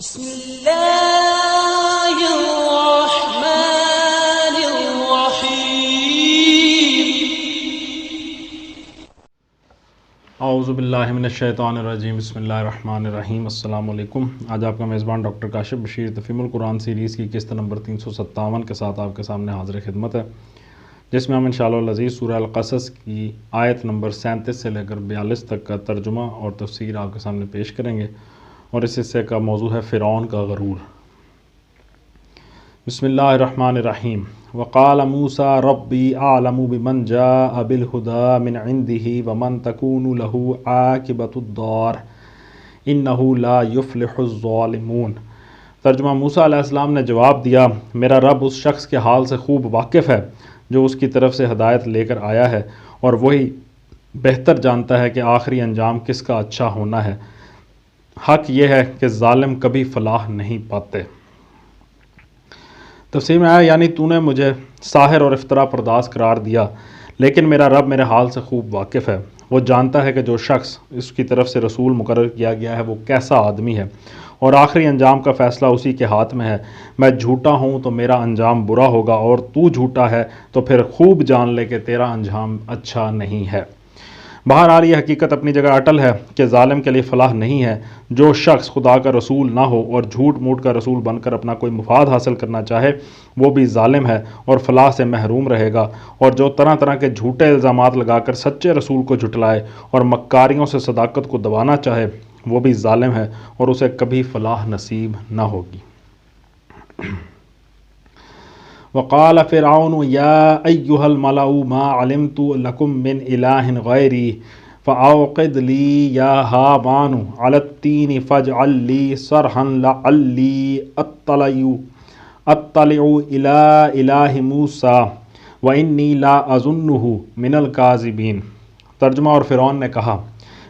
بسم اللہ الرحمن الرحیم۔ اعوذ باللہ من الشیطان الرجیم، بسم اللہ الرحمن الرحیم۔ السلام علیکم۔ آج آپ کا میزبان ڈاکٹر کاشف بشیر تفہیم القرآن سیریز کی قسط نمبر 357 کے ساتھ آپ کے سامنے حاضر خدمت ہے، جس میں ہم انشاءاللہ العزیز سورہ القصص کی آیت نمبر 37 سے لے کر 42 تک کا ترجمہ اور تفسیر آپ کے سامنے پیش کریں گے، اور اس حصے کا موضوع ہے فرعون کا غرور۔ بسم اللہ الرحمن الرحیم۔ وقال موسیٰ ربی اعلم بمن جاء بالہدی من عنده ومن تکون له عاقبۃ الدار انہ لا یفلح الظالمون۔ ترجمہ: موسیٰ علیہ السلام نے جواب دیا، میرا رب اس شخص کے حال سے خوب واقف ہے جو اس کی طرف سے ہدایت لے کر آیا ہے، اور وہی بہتر جانتا ہے کہ آخری انجام کس کا اچھا ہونا ہے۔ حق یہ ہے کہ ظالم کبھی فلاح نہیں پاتے۔ تفسیر میں آیا یعنی تو نے مجھے ساحر اور افترا پرداز قرار دیا، لیکن میرا رب میرے حال سے خوب واقف ہے۔ وہ جانتا ہے کہ جو شخص اس کی طرف سے رسول مقرر کیا گیا ہے وہ کیسا آدمی ہے، اور آخری انجام کا فیصلہ اسی کے ہاتھ میں ہے۔ میں جھوٹا ہوں تو میرا انجام برا ہوگا، اور تو جھوٹا ہے تو پھر خوب جان لے کہ تیرا انجام اچھا نہیں ہے۔ بہرحال یہ حقیقت اپنی جگہ اٹل ہے کہ ظالم کے لیے فلاح نہیں ہے۔ جو شخص خدا کا رسول نہ ہو اور جھوٹ موٹ کا رسول بن کر اپنا کوئی مفاد حاصل کرنا چاہے وہ بھی ظالم ہے اور فلاح سے محروم رہے گا، اور جو طرح طرح کے جھوٹے الزامات لگا کر سچے رسول کو جھٹلائے اور مکاریوں سے صداقت کو دبانا چاہے وہ بھی ظالم ہے اور اسے کبھی فلاح نصیب نہ ہوگی۔ وقال فرعون یا ایہا الملأ ما علمت لکم من الہ غیری فاوقد لی یا ہامان علی الطین فاجعل لی صرحا لعلی اطلع الی الہ موسیٰ وانی لا اظنہ من الکاذبین۔ ترجمہ: اور فرعون نے کہا،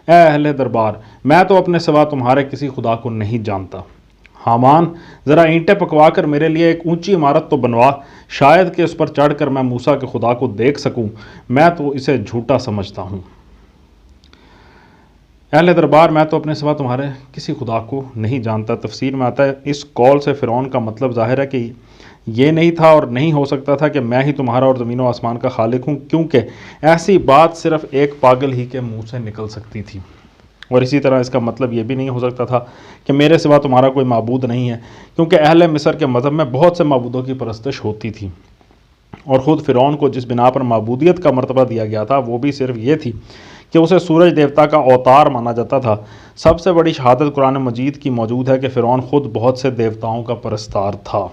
اے اہل دربار، میں تو اپنے سوا تمہارے کسی خدا کو نہیں جانتا۔ حامان، ذرا اینٹیں پکوا کر میرے لیے ایک اونچی عمارت تو بنوا، شاید کہ اس پر چڑھ کر میں موسیٰ کے خدا کو دیکھ سکوں، میں تو اسے جھوٹا سمجھتا ہوں۔ اہل دربار، میں تو اپنے سوا تمہارے کسی خدا کو نہیں جانتا۔ تفسیر میں آتا ہے اس قول سے فرعون کا مطلب ظاہر ہے کہ یہ نہیں تھا اور نہیں ہو سکتا تھا کہ میں ہی تمہارا اور زمین و آسمان کا خالق ہوں، کیونکہ ایسی بات صرف ایک پاگل ہی کے منہ سے نکل سکتی تھی۔ اور اسی طرح اس کا مطلب یہ بھی نہیں ہو سکتا تھا کہ میرے سوا تمہارا کوئی معبود نہیں ہے، کیونکہ اہل مصر کے مذہب میں بہت سے معبودوں کی پرستش ہوتی تھی، اور خود فرعون کو جس بنا پر معبودیت کا مرتبہ دیا گیا تھا وہ بھی صرف یہ تھی کہ اسے سورج دیوتا کا اوتار مانا جاتا تھا۔ سب سے بڑی شہادت قرآن مجید کی موجود ہے کہ فرعون خود بہت سے دیوتاؤں کا پرستار تھا،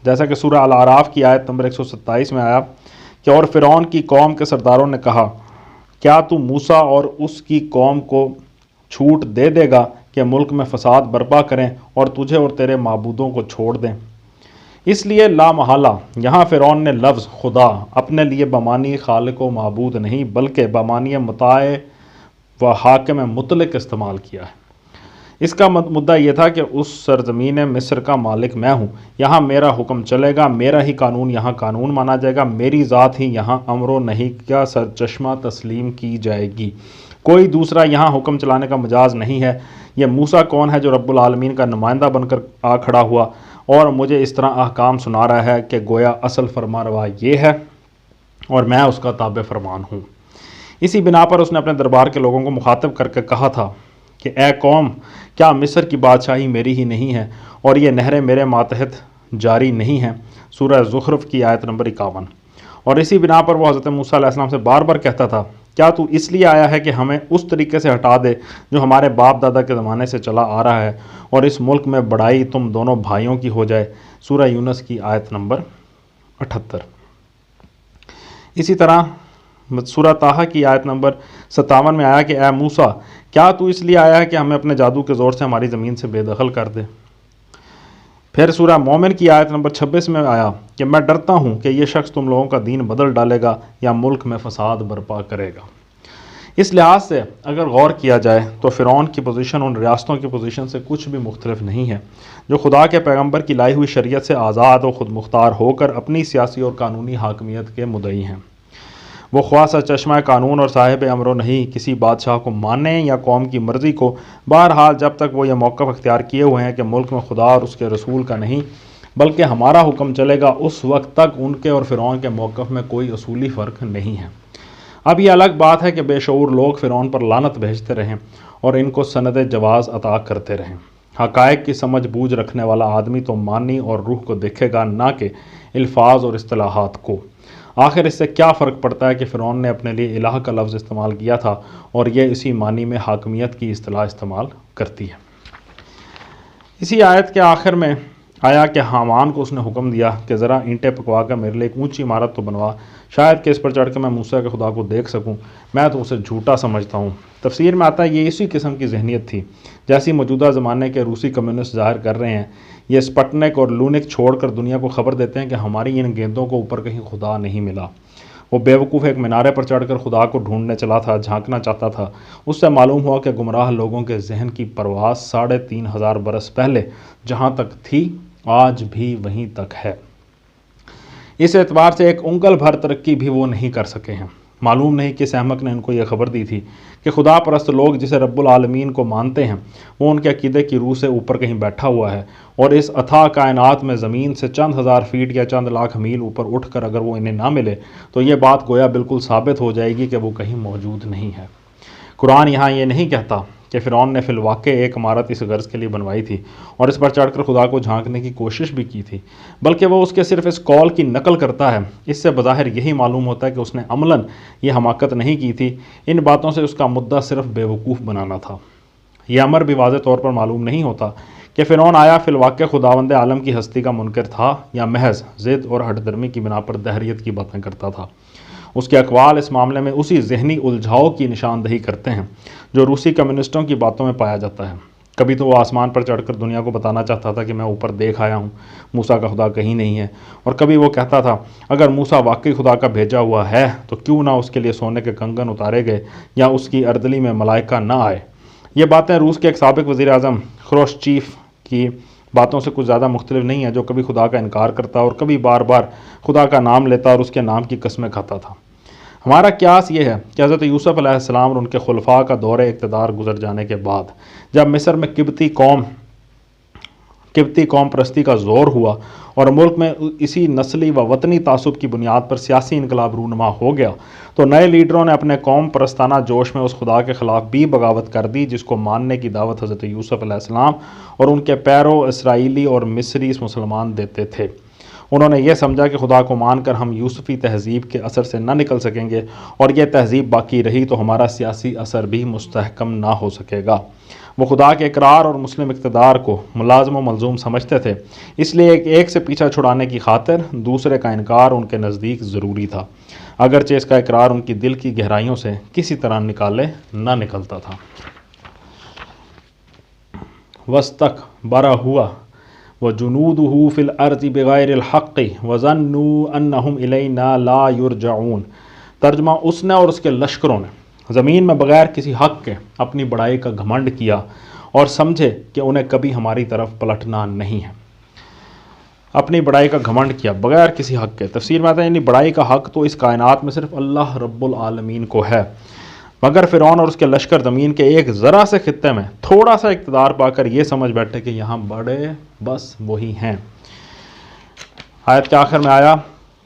جیسا کہ سورہ الاعراف کی آیت نمبر 127 میں آیا کہ اور فرعون کی قوم کے سرداروں نے کہا، کیا تو موسیٰ اور اس کی قوم کو چھوٹ دے دے گا کہ ملک میں فساد برپا کریں اور تجھے اور تیرے معبودوں کو چھوڑ دیں؟ اس لیے لا محالہ یہاں فرعون نے لفظ خدا اپنے لیے بمانی خالق و معبود نہیں بلکہ بمانی مطاع و حاکم مطلق استعمال کیا ہے۔ اس کا مدعا یہ تھا کہ اس سرزمین مصر کا مالک میں ہوں، یہاں میرا حکم چلے گا، میرا ہی قانون یہاں قانون مانا جائے گا، میری ذات ہی یہاں امر و نہی کا سرچشمہ تسلیم کی جائے گی، کوئی دوسرا یہاں حکم چلانے کا مجاز نہیں ہے۔ یہ موسیٰ کون ہے جو رب العالمین کا نمائندہ بن کر آ کھڑا ہوا اور مجھے اس طرح احکام سنا رہا ہے کہ گویا اصل فرما روا یہ ہے اور میں اس کا تابع فرمان ہوں۔ اسی بنا پر اس نے اپنے دربار کے لوگوں کو مخاطب کر کے کہا تھا کہ اے قوم، کیا مصر کی بادشاہی میری ہی نہیں ہے اور یہ نہریں میرے ماتحت جاری نہیں ہیں؟ سورہ زخرف کی آیت نمبر 51۔ اور اسی بنا پر وہ حضرت موسیٰ علیہ السلام سے بار بار کہتا تھا، کیا تو اس لیے آیا ہے کہ ہمیں اس طریقے سے ہٹا دے جو ہمارے باپ دادا کے زمانے سے چلا آ رہا ہے، اور اس ملک میں بڑائی تم دونوں بھائیوں کی ہو جائے؟ سورہ یونس کی آیت نمبر 78۔ اسی طرح سورہ طٰہٰ کی آیت نمبر 57 میں آیا کہ اے موسیٰ، کیا تو اس لیے آیا ہے کہ ہمیں اپنے جادو کے زور سے ہماری زمین سے بے دخل کر دے؟ پھر سورہ مومن کی آیت نمبر 26 میں آیا کہ میں ڈرتا ہوں کہ یہ شخص تم لوگوں کا دین بدل ڈالے گا یا ملک میں فساد برپا کرے گا۔ اس لحاظ سے اگر غور کیا جائے تو فرعون کی پوزیشن ان ریاستوں کی پوزیشن سے کچھ بھی مختلف نہیں ہے جو خدا کے پیغمبر کی لائی ہوئی شریعت سے آزاد و خود مختار ہو کر اپنی سیاسی اور قانونی حاکمیت کے مدعی ہیں۔ وہ خواصہ چشمہ قانون اور صاحب امر و نہیں کسی بادشاہ کو مانیں یا قوم کی مرضی کو، بہرحال جب تک وہ یہ موقف اختیار کیے ہوئے ہیں کہ ملک میں خدا اور اس کے رسول کا نہیں بلکہ ہمارا حکم چلے گا، اس وقت تک ان کے اور فرعون کے موقف میں کوئی اصولی فرق نہیں ہے۔ اب یہ الگ بات ہے کہ بے شعور لوگ فرعون پر لعنت بھیجتے رہیں اور ان کو سند جواز عطا کرتے رہیں۔ حقائق کی سمجھ بوجھ رکھنے والا آدمی تو معنی اور روح کو دیکھے گا، نہ کہ الفاظ اور اصطلاحات کو۔ آخر اس سے کیا فرق پڑتا ہے کہ فرعون نے اپنے لیے الہ کا لفظ استعمال کیا تھا اور یہ اسی معنی میں حاکمیت کی اصطلاح استعمال کرتی ہے۔ اسی آیت کے آخر میں آیا کہ حامان کو اس نے حکم دیا کہ ذرا اینٹیں پکوا کر میرے لیے ایک اونچی عمارت تو بنوا، شاید کہ اس پر چڑھ کے میں موسیٰ کے خدا کو دیکھ سکوں، میں تو اسے جھوٹا سمجھتا ہوں۔ تفسیر میں آتا ہے یہ اسی قسم کی ذہنیت تھی جیسی موجودہ زمانے کے روسی کمیونسٹ ظاہر کر رہے ہیں۔ یہ سپٹنک اور لونک چھوڑ کر دنیا کو خبر دیتے ہیں کہ ہماری ان گیندوں کو اوپر کہیں خدا نہیں ملا۔ وہ بیوقوف ایک مینارے پر چڑھ کر خدا کو ڈھونڈنے چلا تھا، جھانکنا چاہتا تھا۔ اس سے معلوم ہوا کہ گمراہ لوگوں کے ذہن کی پرواز 3500 برس پہلے جہاں تک تھی آج بھی وہیں تک ہے۔ اس اعتبار سے ایک انگل بھر ترقی بھی وہ نہیں کر سکے ہیں۔ معلوم نہیں کس احمق نے ان کو یہ خبر دی تھی کہ خدا پرست لوگ جسے رب العالمین کو مانتے ہیں وہ ان کے عقیدے کی روح سے اوپر کہیں بیٹھا ہوا ہے، اور اس اتھاہ کائنات میں زمین سے چند ہزار فیٹ یا چند لاکھ میل اوپر اٹھ کر اگر وہ انہیں نہ ملے تو یہ بات گویا بالکل ثابت ہو جائے گی کہ وہ کہیں موجود نہیں ہے۔ قرآن یہاں یہ نہیں کہتا کہ فرعون نے فی الواقع ایک عمارت اس غرض کے لیے بنوائی تھی اور اس پر چڑھ کر خدا کو جھانکنے کی کوشش بھی کی تھی، بلکہ وہ اس کے صرف اس قول کی نقل کرتا ہے۔ اس سے بظاہر یہی معلوم ہوتا ہے کہ اس نے عملاً یہ حماقت نہیں کی تھی، ان باتوں سے اس کا مدعا صرف بیوقوف بنانا تھا۔ یہ امر بھی واضح طور پر معلوم نہیں ہوتا کہ فرعون آیا فی الواقع خداوند عالم کی ہستی کا منکر تھا یا محض ضد اور ہٹ درمی کی بنا پر دہریت کی باتیں کرتا تھا۔ اس کے اقوال اس معاملے میں اسی ذہنی الجھاؤ کی نشاندہی کرتے ہیں جو روسی کمیونسٹوں کی باتوں میں پایا جاتا ہے۔ کبھی تو وہ آسمان پر چڑھ کر دنیا کو بتانا چاہتا تھا کہ میں اوپر دیکھ آیا ہوں، موسیٰ کا خدا کہیں نہیں ہے، اور کبھی وہ کہتا تھا اگر موسیٰ واقعی خدا کا بھیجا ہوا ہے تو کیوں نہ اس کے لیے سونے کے کنگن اتارے گئے یا اس کی اردلی میں ملائکہ نہ آئے۔ یہ باتیں روس کے ایک سابق وزیر اعظم خروشچیف کی باتوں سے کچھ زیادہ مختلف نہیں ہیں، جو کبھی خدا کا انکار کرتا اور کبھی بار بار خدا کا نام لیتا اور اس کے نام کی قسمیں کھاتا تھا۔ ہمارا قیاس یہ ہے کہ حضرت یوسف علیہ السلام اور ان کے خلفاء کا دور اقتدار گزر جانے کے بعد جب مصر میں قبطی قوم پرستی کا زور ہوا اور ملک میں اسی نسلی و وطنی تعصب کی بنیاد پر سیاسی انقلاب رونما ہو گیا تو نئے لیڈروں نے اپنے قوم پرستانہ جوش میں اس خدا کے خلاف بھی بغاوت کر دی جس کو ماننے کی دعوت حضرت یوسف علیہ السلام اور ان کے پیرو اسرائیلی اور مصری مسلمان دیتے تھے۔ انہوں نے یہ سمجھا کہ خدا کو مان کر ہم یوسفی تہذیب کے اثر سے نہ نکل سکیں گے، اور یہ تہذیب باقی رہی تو ہمارا سیاسی اثر بھی مستحکم نہ ہو سکے گا۔ وہ خدا کے اقرار اور مسلم اقتدار کو ملازم و ملزوم سمجھتے تھے، اس لیے ایک سے پیچھا چھڑانے کی خاطر دوسرے کا انکار ان کے نزدیک ضروری تھا، اگرچہ اس کا اقرار ان کی دل کی گہرائیوں سے کسی طرح نکالے نہ نکلتا تھا۔ وَاسْتَكْبَرَ وَجُنُودُهُ فِي الْأَرْضِ بِغَيْرِ الْحَقِّ وَظَنُّوا أَنَّهُمْ إِلَيْنَا لَا يُرْجَعُونَ۔ ترجمہ، اس نے اور اس کے لشکروں نے زمین میں بغیر کسی حق کے اپنی بڑائی کا گھمنڈ کیا اور سمجھے کہ انہیں کبھی ہماری طرف پلٹنا نہیں ہے۔ اپنی بڑائی کا گھمنڈ کیا بغیر کسی حق کے۔ تفسیر میں آتا ہے یعنی بڑائی کا حق تو اس کائنات میں صرف اللہ رب العالمین کو ہے، مگر فرعون اور اس کے لشکر زمین کے ایک ذرا سے خطے میں تھوڑا سا اقتدار پا کر یہ سمجھ بیٹھے کہ یہاں بڑے بس وہی ہیں۔ آیت کے آخر میں آیا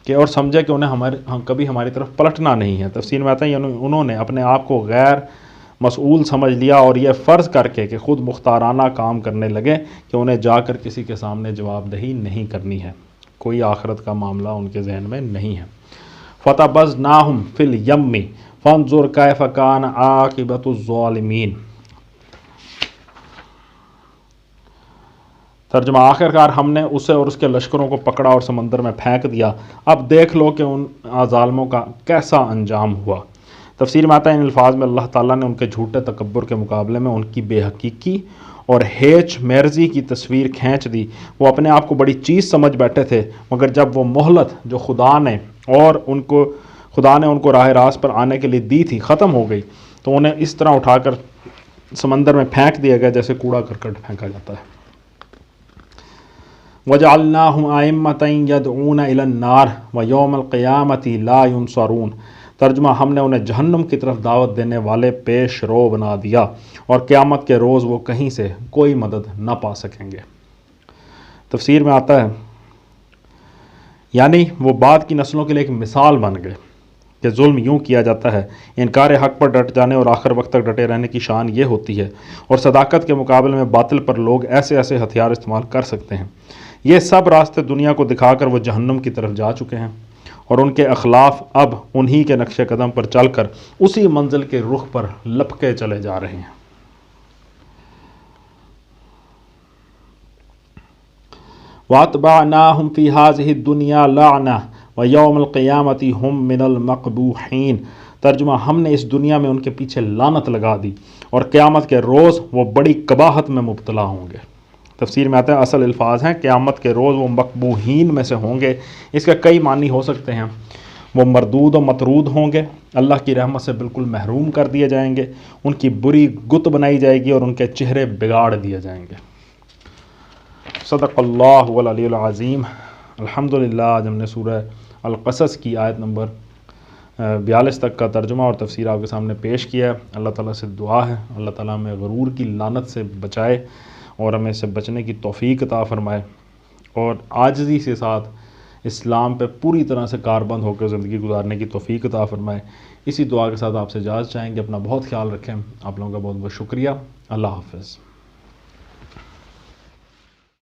کہ اور سمجھے کہ انہیں کبھی ہماری طرف پلٹنا نہیں ہے۔ تفسیر میں آتا ہے انہوں نے اپنے آپ کو غیر مسئول سمجھ لیا اور یہ فرض کر کے کہ خود مختارانہ کام کرنے لگے کہ انہیں جا کر کسی کے سامنے جواب دہی نہیں کرنی ہے، کوئی آخرت کا معاملہ ان کے ذہن میں نہیں ہے۔ فَتَبَذْنَاهُمْ فِي الْيَمِّ فَانظُرْ كَيْفَ كَانَ عَاقِبَةُ الظَّالِمِينَ۔ ترجمہ، آخر کار ہم نے اسے اور اس کے لشکروں کو پکڑا اور سمندر میں پھینک دیا، اب دیکھ لو کہ ان ظالموں کا کیسا انجام ہوا۔ تفسیر میں آتا ہے ان الفاظ میں اللہ تعالیٰ نے ان کے جھوٹے تکبر کے مقابلے میں ان کی بے حقیقی اور ہیچ میرزی کی تصویر کھینچ دی۔ وہ اپنے آپ کو بڑی چیز سمجھ بیٹھے تھے، مگر جب وہ مہلت جو خدا نے ان کو راہ راست پر آنے کے لیے دی تھی ختم ہو گئی تو انہیں اس طرح اٹھا کر سمندر میں پھینک دیا گیا جیسے کوڑا کرکٹ پھینکا جاتا ہے۔ وَجَعَلْنَاهُمْ أَئِمَّةً يَدْعُونَ إِلَى النَّارِ وَيَوْمَ الْقِيَامَةِ لَا يُنصَرُونَ۔ ترجمہ ہم نے انہیں جہنم کی طرف دعوت دینے والے پیش رو بنا دیا اور قیامت کے روز وہ کہیں سے کوئی مدد نہ پا سکیں گے۔ تفسیر میں آتا ہے یعنی وہ بعد کی نسلوں کے لیے ایک مثال بن گئے کہ ظلم یوں کیا جاتا ہے، انکار حق پر ڈٹ جانے اور آخر وقت تک ڈٹے رہنے کی شان یہ ہوتی ہے، اور صداقت کے مقابلے میں باطل پر لوگ ایسے ایسے ہتھیار استعمال کر سکتے ہیں۔ یہ سب راستے دنیا کو دکھا کر وہ جہنم کی طرف جا چکے ہیں، اور ان کے اخلاف اب انہی کے نقش قدم پر چل کر اسی منزل کے رخ پر لپکے چلے جا رہے ہیں۔ وَأَتْبَعْنَاهُمْ فِي هَذِهِ الدُّنْيَا لَعْنَةً وَيَوْمَ الْقِيَامَةِ هُمْ مِنَ الْمَقْبُوحِينَ، ترجمہ ہم نے اس دنیا میں ان کے پیچھے لعنت لگا دی اور قیامت کے روز وہ بڑی قباحت میں مبتلا ہوں گے۔ تفسیر میں آتا ہے اصل الفاظ ہیں قیامت کے روز وہ مقبوحین میں سے ہوں گے۔ اس کے کئی معنی ہو سکتے ہیں۔ وہ مردود و مطرود ہوں گے، اللہ کی رحمت سے بالکل محروم کر دیے جائیں گے، ان کی بری گت بنائی جائے گی اور ان کے چہرے بگاڑ دیے جائیں گے۔ صدق اللہ العلی العظیم۔ الحمدللہ آج ہم نے سورہ القصص کی آیت نمبر 42 تک کا ترجمہ اور تفسیر آپ کے سامنے پیش کیا ہے۔ اللہ تعالیٰ سے دعا ہے اللہ تعالیٰ ہمیں غرور کی لعنت سے بچائے اور ہمیں اس سے بچنے کی توفیق عطا فرمائے، اور عاجزی کے ساتھ اسلام پہ پوری طرح سے کاربند ہو کر زندگی گزارنے کی توفیق عطا فرمائے۔ اسی دعا کے ساتھ آپ سے اجازت چاہیں گے۔ اپنا بہت خیال رکھیں۔ آپ لوگوں کا بہت بہت شکریہ۔ اللہ حافظ۔